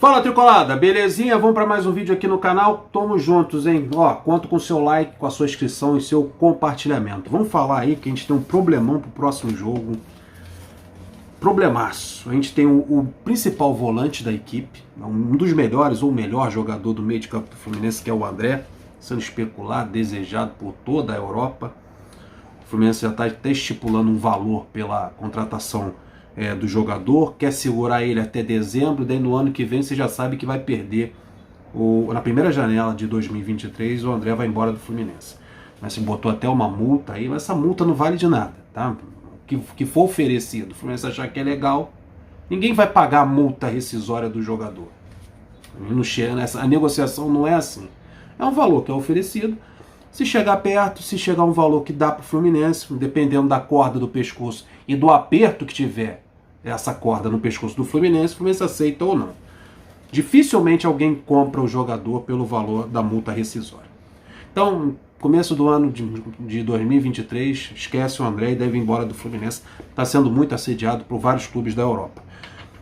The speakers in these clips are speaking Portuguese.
Fala, Tricolada, belezinha? Vamos para mais um vídeo aqui no canal. Tamo juntos, hein? Ó, conto com o seu like, com a sua inscrição e seu compartilhamento. Vamos falar aí que a gente tem um problemão pro próximo jogo. Problemaço. A gente tem o principal volante da equipe, um dos melhores ou o melhor jogador do meio de campo do Fluminense, que é o André, sendo especulado, desejado por toda a Europa. O Fluminense já está até estipulando um valor pela contratação do jogador, quer segurar ele até dezembro, daí no ano que vem você já sabe que vai perder. Na primeira janela de 2023 o André vai embora do Fluminense. Mas se botou até uma multa aí, mas essa multa não vale de nada, tá? O que for oferecido, o Fluminense achar que é legal, ninguém vai pagar a multa rescisória do jogador. Não chega nessa, a negociação não é assim. É um valor que é oferecido. Se chegar perto, se chegar um valor que dá para o Fluminense, dependendo da corda do pescoço e do aperto que tiver essa corda no pescoço do Fluminense, o Fluminense aceita ou não. Dificilmente alguém compra o jogador pelo valor da multa rescisória. Então, começo do ano de 2023, esquece o André e deve ir embora do Fluminense. Está sendo muito assediado por vários clubes da Europa.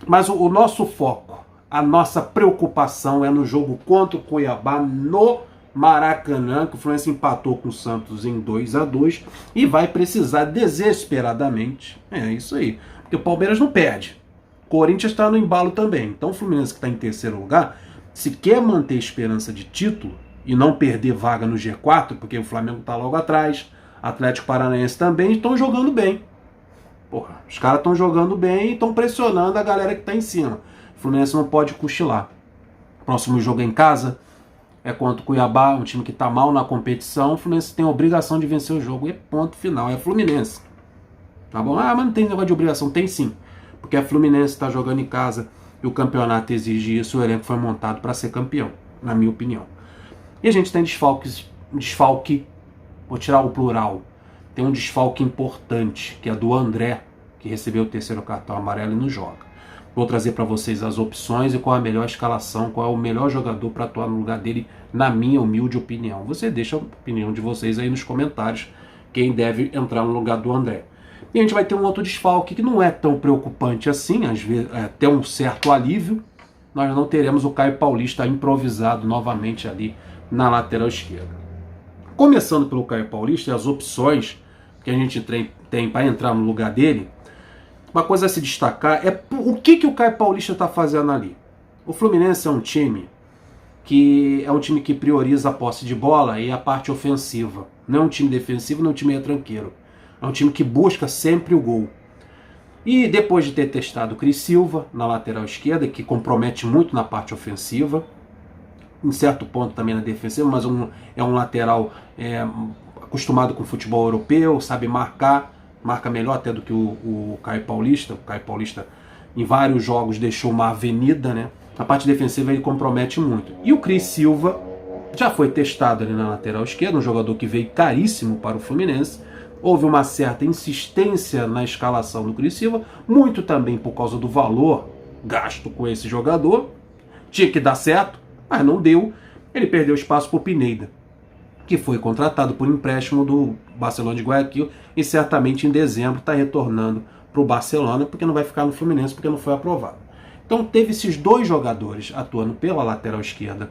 Mas o nosso foco, a nossa preocupação é no jogo contra o Cuiabá no Maracanã, que o Fluminense empatou com o Santos em 2-2 e vai precisar desesperadamente, é isso aí, porque o Palmeiras não perde, o Corinthians está no embalo também, então o Fluminense que está em terceiro lugar, se quer manter esperança de título e não perder vaga no G4, porque o Flamengo está logo atrás, Atlético Paranaense também, estão jogando bem. Porra, os caras estão jogando bem e estão pressionando a galera que está em cima. O Fluminense não pode cochilar. Próximo jogo é em casa, é contra o Cuiabá, um time que está mal na competição. O Fluminense tem a obrigação de vencer o jogo e ponto final, é Fluminense. Tá bom? Ah, mas não tem negócio de obrigação. Tem sim, porque a Fluminense está jogando em casa e o campeonato exige isso. O elenco foi montado para ser campeão, na minha opinião. E a gente tem desfalque, vou tirar o plural, tem um desfalque importante, que é do André, que recebeu o terceiro cartão amarelo e não joga. Vou trazer para vocês as opções e qual a melhor escalação, qual é o melhor jogador para atuar no lugar dele, na minha humilde opinião. Você deixa a opinião de vocês aí nos comentários, quem deve entrar no lugar do André. E a gente vai ter um outro desfalque que não é tão preocupante assim, às vezes é até um certo alívio. Nós não teremos o Caio Paulista improvisado novamente ali na lateral esquerda. Começando pelo Caio Paulista e as opções que a gente tem para entrar no lugar dele, uma coisa a se destacar é o que o Caio Paulista está fazendo ali. O Fluminense é um time que prioriza a posse de bola e a parte ofensiva. Não é um time defensivo, não é um time retranqueiro. É um time que busca sempre o gol. E depois de ter testado o Cris Silva na lateral esquerda, que compromete muito na parte ofensiva, em certo ponto também na defensiva, mas é um lateral acostumado com o futebol europeu, sabe marcar, marca melhor até do que o Caio Paulista. O Caio Paulista em vários jogos deixou uma avenida, né? Na parte defensiva ele compromete muito. E o Cris Silva já foi testado ali na lateral esquerda, um jogador que veio caríssimo para o Fluminense. Houve uma certa insistência na escalação do Cris Silva, muito também por causa do valor gasto com esse jogador. Tinha que dar certo, mas não deu. Ele perdeu espaço para o Pineda, que foi contratado por empréstimo do Barcelona de Guayaquil e certamente em dezembro está retornando para o Barcelona, porque não vai ficar no Fluminense, porque não foi aprovado. Então teve esses dois jogadores atuando pela lateral esquerda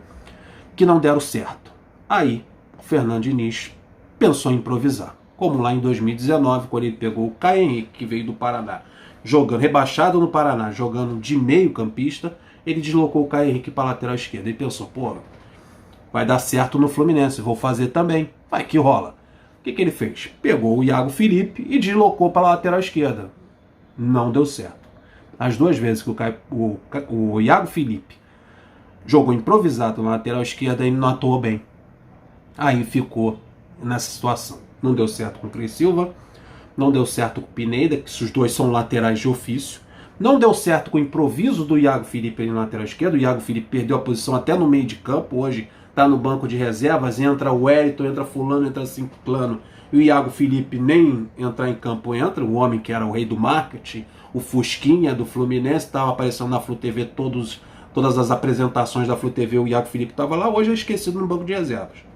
que não deram certo. Aí o Fernando Diniz pensou em improvisar, como lá em 2019, quando ele pegou o Caio Henrique, que veio do Paraná, jogando rebaixado no Paraná, jogando de meio campista, ele deslocou o Caio Henrique para a lateral esquerda e pensou, pô, vai dar certo no Fluminense, vou fazer também, vai que rola. O que ele fez? Pegou o Iago Felipe e deslocou para a lateral esquerda. Não deu certo. As duas vezes que o Iago Felipe jogou improvisado na lateral esquerda, ele não atuou bem. Aí ficou nessa situação. Não deu certo com o Cris Silva, não deu certo com o Pineda, que os dois são laterais de ofício. Não deu certo com o improviso do Iago Felipe ali na lateral esquerda. O Iago Felipe perdeu a posição até no meio de campo. Hoje está no banco de reservas. Entra o Wellington, entra fulano, entra ciclano. E o Iago Felipe nem entrar em campo entra. O homem que era o rei do marketing, o Fusquinha do Fluminense, estava aparecendo na Flu TV todas as apresentações da Flu TV. O Iago Felipe estava lá. Hoje é esquecido no banco de reservas.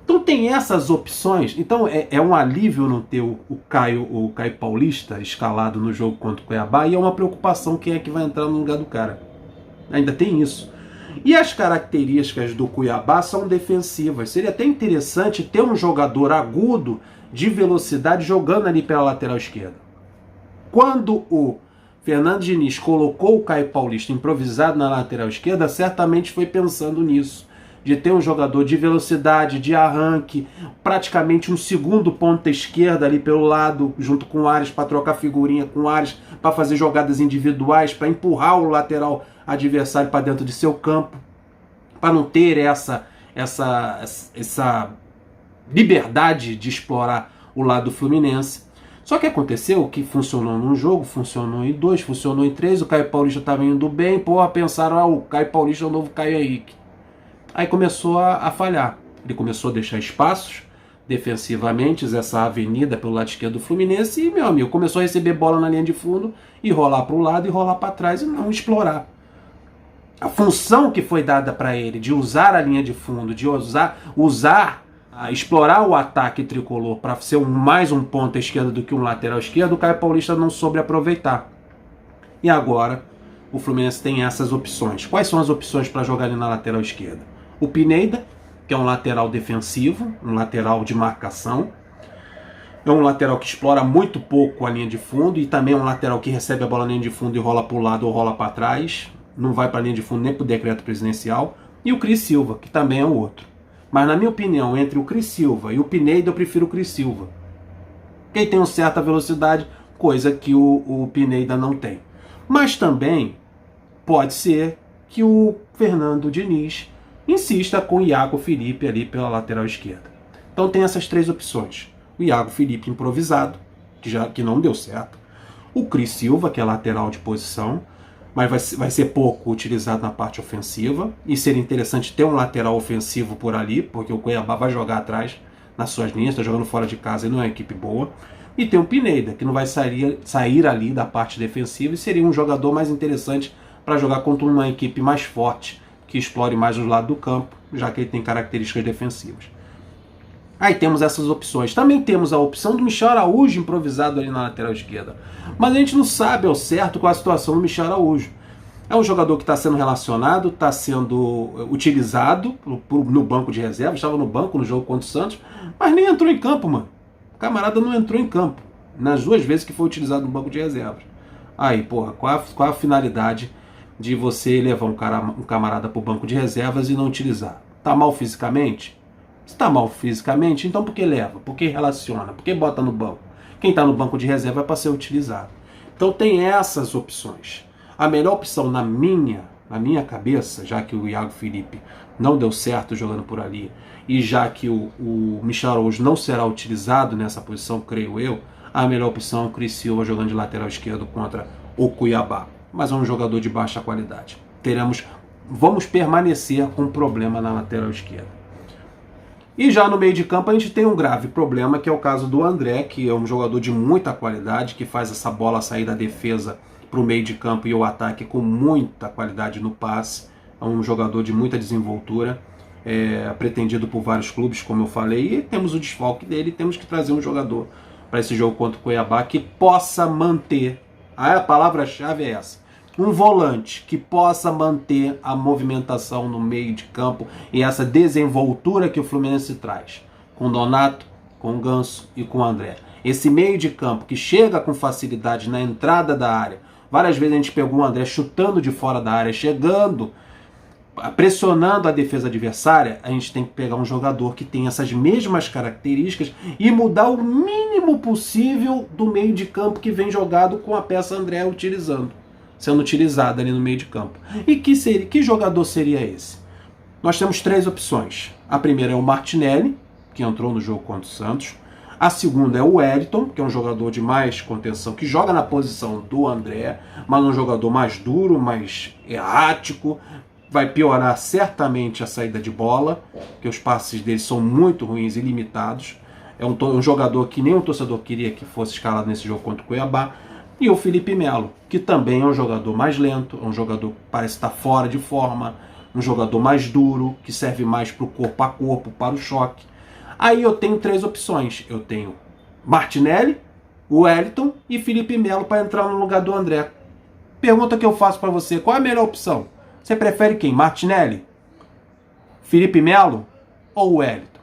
Então tem essas opções. Então é um alívio não ter o Caio Paulista escalado no jogo contra o Cuiabá, e é uma preocupação quem é que vai entrar no lugar do cara. Ainda tem isso. E as características do Cuiabá são defensivas. Seria até interessante ter um jogador agudo de velocidade jogando ali pela lateral esquerda. Quando o Fernando Diniz colocou o Caio Paulista improvisado na lateral esquerda, certamente foi pensando nisso, de ter um jogador de velocidade, de arranque, praticamente um segundo ponta esquerda ali pelo lado, junto com o Ares, para trocar figurinha com o Ares, para fazer jogadas individuais, para empurrar o lateral adversário para dentro de seu campo, para não ter essa liberdade de explorar o lado fluminense. Só que aconteceu que funcionou num jogo, funcionou em 2, funcionou em 3, o Caio Paulista estava indo bem, pensaram, o Caio Paulista é o novo Caio Henrique. Aí começou a falhar. Ele começou a deixar espaços defensivamente, essa avenida pelo lado esquerdo do Fluminense, e, meu amigo, começou a receber bola na linha de fundo e rolar para o lado e rolar para trás e não explorar. A função que foi dada para ele de usar a linha de fundo, de explorar o ataque tricolor para ser mais um ponta esquerda do que um lateral esquerdo, o Caio Paulista não soube aproveitar. E agora o Fluminense tem essas opções. Quais são as opções para jogar ali na lateral esquerda? O Pineda, que é um lateral defensivo, um lateral de marcação. É um lateral que explora muito pouco a linha de fundo e também é um lateral que recebe a bola na linha de fundo e rola para o lado ou rola para trás. Não vai para a linha de fundo nem para o decreto presidencial. E o Cris Silva, que também é o outro. Mas na minha opinião, entre o Cris Silva e o Pineda, eu prefiro o Cris Silva. Ele tem uma certa velocidade, coisa que o Pineda não tem. Mas também pode ser que o Fernando Diniz insista com o Iago Felipe ali pela lateral esquerda. Então tem essas três opções. O Iago Felipe improvisado, que não deu certo. O Cris Silva, que é lateral de posição, mas vai ser pouco utilizado na parte ofensiva. E seria interessante ter um lateral ofensivo por ali, porque o Cuiabá vai jogar atrás nas suas linhas, está jogando fora de casa e não é uma equipe boa. E tem o Pineda, que não vai sair ali da parte defensiva e seria um jogador mais interessante para jogar contra uma equipe mais forte, que explore mais os lados do campo, já que ele tem características defensivas. Aí temos essas opções. Também temos a opção do Michel Araújo improvisado ali na lateral esquerda. Mas a gente não sabe ao certo qual a situação do Michel Araújo. É um jogador que está sendo relacionado, está sendo utilizado no banco de reserva, estava no banco no jogo contra o Santos, mas nem entrou em campo, mano. O camarada não entrou em campo nas 2 vezes que foi utilizado no banco de reservas. Aí, porra, qual a finalidade de você levar um camarada para o banco de reservas e não utilizar? Tá mal fisicamente? Se tá mal fisicamente, então por que leva? Por que relaciona? Por que bota no banco? Quem está no banco de reserva é para ser utilizado. Então tem essas opções. A melhor opção na minha cabeça, já que o Iago Felipe não deu certo jogando por ali, e já que o Michel Araújo não será utilizado nessa posição, creio eu, a melhor opção é o Cris Silva jogando de lateral esquerdo contra o Cuiabá. Mas é um jogador de baixa qualidade. Vamos permanecer com um problema na lateral esquerda. E já no meio de campo a gente tem um grave problema, que é o caso do André, que é um jogador de muita qualidade, que faz essa bola sair da defesa para o meio de campo e o ataque com muita qualidade no passe. É um jogador de muita desenvoltura, pretendido por vários clubes, como eu falei, e temos o desfalque dele, temos que trazer um jogador para esse jogo contra o Cuiabá que possa manter, a palavra-chave é essa, um volante que possa manter a movimentação no meio de campo e essa desenvoltura que o Fluminense traz, com o Donato, com o Ganso e com o André. Esse meio de campo que chega com facilidade na entrada da área. Várias vezes a gente pegou o André chutando de fora da área, chegando, pressionando a defesa adversária. A gente tem que pegar um jogador que tem essas mesmas características e mudar o mínimo possível do meio de campo que vem jogado com a peça André sendo utilizada ali no meio de campo. E que jogador seria esse? Nós temos 3 opções. A primeira é o Martinelli, que entrou no jogo contra o Santos. A segunda é o Wellington, que é um jogador de mais contenção, que joga na posição do André, mas um jogador mais duro, mais errático. Vai piorar certamente a saída de bola, porque os passes dele são muito ruins e limitados. É um jogador que nem o torcedor queria que fosse escalado nesse jogo contra o Cuiabá. E o Felipe Melo, que também é um jogador mais lento, é um jogador que parece estar fora de forma, um jogador mais duro, que serve mais para o corpo a corpo, para o choque. Aí eu tenho 3 opções. Eu tenho Martinelli, Wellington e Felipe Melo para entrar no lugar do André. Pergunta que eu faço para você, qual é a melhor opção? Você prefere quem? Martinelli? Felipe Melo? Ou Wellington?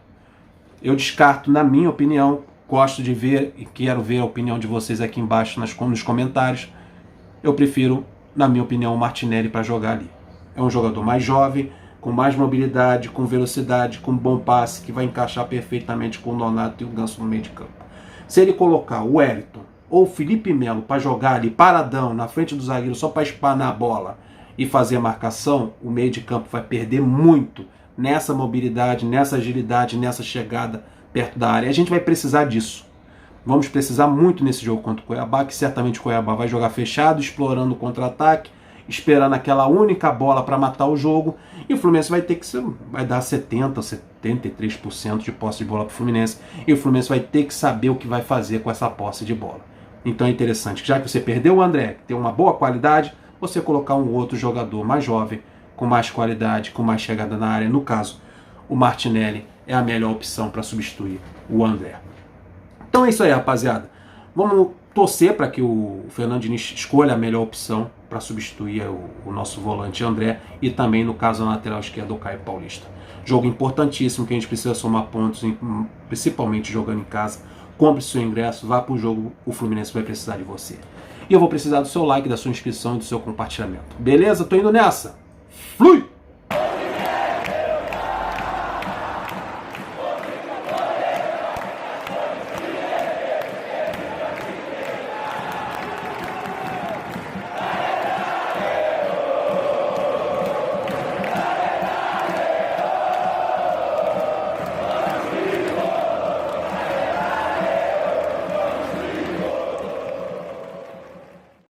Eu descarto, na minha opinião, gosto de ver e quero ver a opinião de vocês aqui embaixo nos comentários. Eu prefiro, na minha opinião, o Martinelli para jogar ali. É um jogador mais jovem, com mais mobilidade, com velocidade, com bom passe, que vai encaixar perfeitamente com o Nonato e o Ganso no meio de campo. Se ele colocar o Wellington ou o Felipe Melo para jogar ali paradão na frente do zagueiro só para espanar a bola e fazer a marcação, o meio de campo vai perder muito nessa mobilidade, nessa agilidade, nessa chegada perto da área. E a gente vai precisar disso. Vamos precisar muito nesse jogo contra o Cuiabá, que certamente o Cuiabá vai jogar fechado, explorando o contra-ataque, esperando aquela única bola para matar o jogo, e o Fluminense vai dar 70%, 73% de posse de bola para o Fluminense, e o Fluminense vai ter que saber o que vai fazer com essa posse de bola. Então é interessante, já que você perdeu o André, que tem uma boa qualidade, você colocar um outro jogador mais jovem, com mais qualidade, com mais chegada na área. No caso, o Martinelli é a melhor opção para substituir o André. Então é isso aí, rapaziada. Vamos torcer para que o Fernando Diniz escolha a melhor opção para substituir o nosso volante André e também, no caso, na lateral esquerda, o Caio Paulista. Jogo importantíssimo que a gente precisa somar pontos, principalmente jogando em casa. Compre seu ingresso, vá para o jogo, o Fluminense vai precisar de você. E eu vou precisar do seu like, da sua inscrição e do seu compartilhamento. Beleza? Tô indo nessa. Flui!